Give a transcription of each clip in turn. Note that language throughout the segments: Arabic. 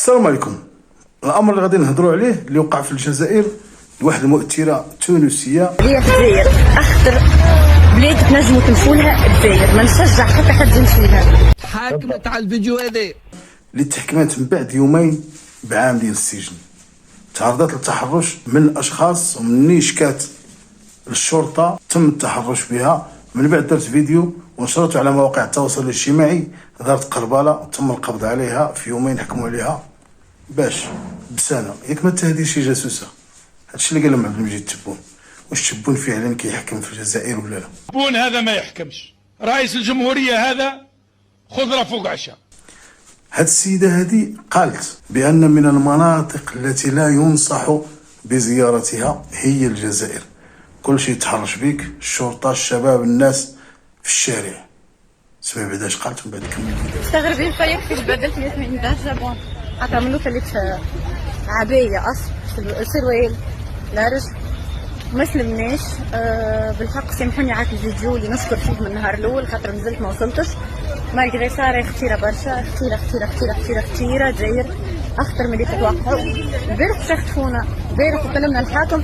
السلام عليكم. الامر اللي غادي نهضروا عليه اللي وقع في الجزائر لواحد المؤثره تونسيه هي في الجزائر اخطر بلاد تنجموا تمشوا لها الجزائر، ما نشجع حتى حد يمشي لها. تحاكمت على الفيديو هذا اللي تحكمت من بعد يومين بعام ديال السجن. تعرضت للتحرش من الاشخاص ومني شكات الشرطه تم التحرش بها. من بعد درت فيديو ونشرته على مواقع التواصل الاجتماعي، دارت قرباله تم القبض عليها في يومين، حكموا عليها باش بسنه. ياك ما تهدي شي جاسوسه. هادشي اللي قال لهم عبد المجيد تبون. واش تبون فعلا كيحكم في الجزائر ولا لا؟ تبون هذا ما يحكمش، رئيس الجمهوريه هذا خضره فوق عشاء. هاد السيده هذه قالت بان من المناطق التي لا ينصح بزيارتها هي الجزائر. كل شيء يتحرش بيك، الشرطه، الشباب، الناس في الشارع. سمع بعدا اش قالت من بعد كمل. مستغربين فيا كيف بدلت من دار جابون، حتى منو خليت عبايه اصل سروال لا رجل ما سلمناش. بالحق سامحوني على الفيديو اللي نشكر فيه من النهار الاول خاطر مازلت ما وصلتش. مالغري سا راهي خطيره برشا، خطيره داير اخطر من اللي تتوقعوا. البارح شختونا، البارح كلمنا الحاكم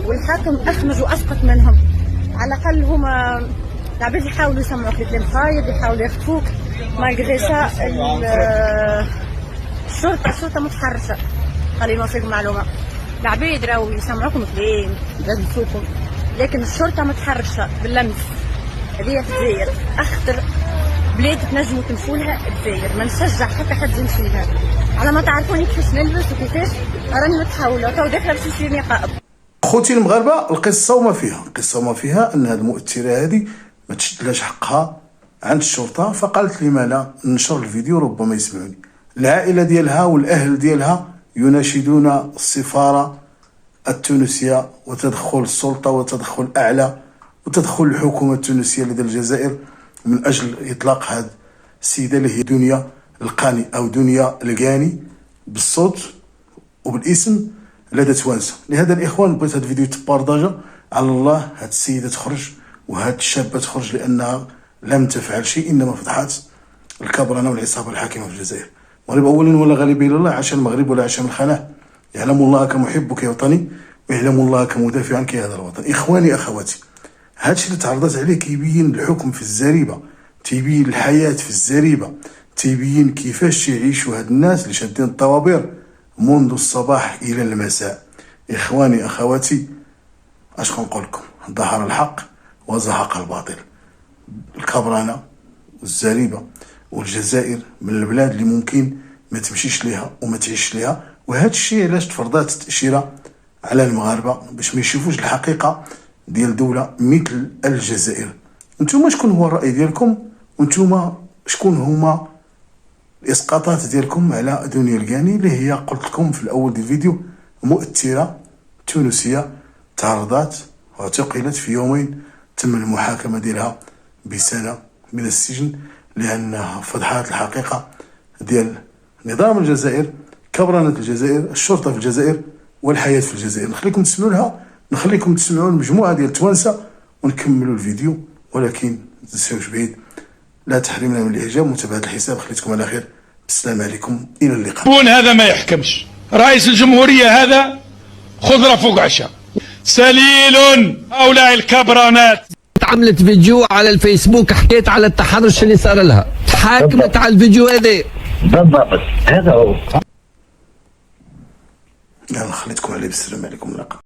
والحاكم اخمج واسقط منهم. على الاقل هما العباد يحاولوا يسمعوك الكلام خايب، يحاولوا يخطفوك. مالغري سا الشرطه متحرشه. خلينا نوصلكم معلومه، العباد راهو يسمعوكم كلام لازم تشوفوا، لكن الشرطه متحرشه باللمس. هذه في الجزائر اخطر بلاد تنجموا تمشوا لها الجزائر، ما نشجع حتى حد يمشي لها. على ما تعرفوني كيفاش نلبس وكيفاش راني متحوله تو داخله باش نشري نقاب. خوتي المغاربه، القصه وما فيها ان هذه المؤثره هذه ما تشدلاش حقها عند الشرطه، فقالت لي ما لا ننشر الفيديو ربما يسمعوني. العائله ديالها والاهل ديالها يناشدون السفاره التونسيه وتدخل السلطه وتدخل اعلى وتدخل الحكومه التونسيه لدى الجزائر من اجل اطلاق هذه السيده اللي هي دنيا القاني او دنيا القاني بالصوت وبالاسم لدى توانسه. لهذا الاخوان بغيت هذا الفيديو تبارداجا على الله. هذه السيده تخرج وهذه الشابه تخرج لانها لم تفعل شيء، انما فضحت الكبرنه والعصابه الحاكمه في الجزائر. المغرب اولا ولا غالب الا الله، عشان المغرب ولا عشان الخناه. يعلم الله كمحب كوطني ويعلم الله كمدافع عن هذا الوطن. اخواني اخواتي، هذا الشيء اللي تعرضت عليه كيبين الحكم في الزريبه، تيبين الحياه في الزريبه، تيبين كيفاش يعيشوا هاد الناس اللي شادين الطوابير منذ الصباح الى المساء. اخواني اخواتي، اش نقول لكم؟ ظهر الحق وزهق الباطل. الكبرانه والزريبه والجزائر من البلاد اللي ممكن ما تمشيش ليها وما تعيش ليها، وهذا الشيء علاش تفرضات التاشيره على المغاربه باش ما يشوفوش الحقيقه ديال دوله مثل الجزائر. نتوما شكون هو الراي ديالكم؟ وانتوما شكون هما الاسقاطات ديالكم على دنيا القاني اللي هي قلت لكم في الاول ديال الفيديو مؤثره تونسيه تعرضت واعتقلت في يومين، تم المحاكمه ديالها بسنه من السجن لانها فضحات الحقيقه ديال نظام الجزائر، كبرنة الجزائر، الشرطه في الجزائر والحياه في الجزائر. نخليكم تسمعوا لها، نخليكم تسمعوا المجموعه ديال التوانسه ونكملوا الفيديو. ولكن ما تنساوش بعيد لا تحرمنا من الاعجاب ومتابعه الحساب. خليتكم على خير، السلام عليكم، الى اللقاء. تبون هذا ما يحكمش، رئيس الجمهوريه هذا خضره فوق عشاء. سليل هؤلاء الكبرانات. عملت فيديو على الفيسبوك حكيت على التحرش اللي صار لها، تحاكمت على الفيديو هذا بالضبط. هذا هو. يلا خليتكم عليه بالسلام عليكم، اللقاء.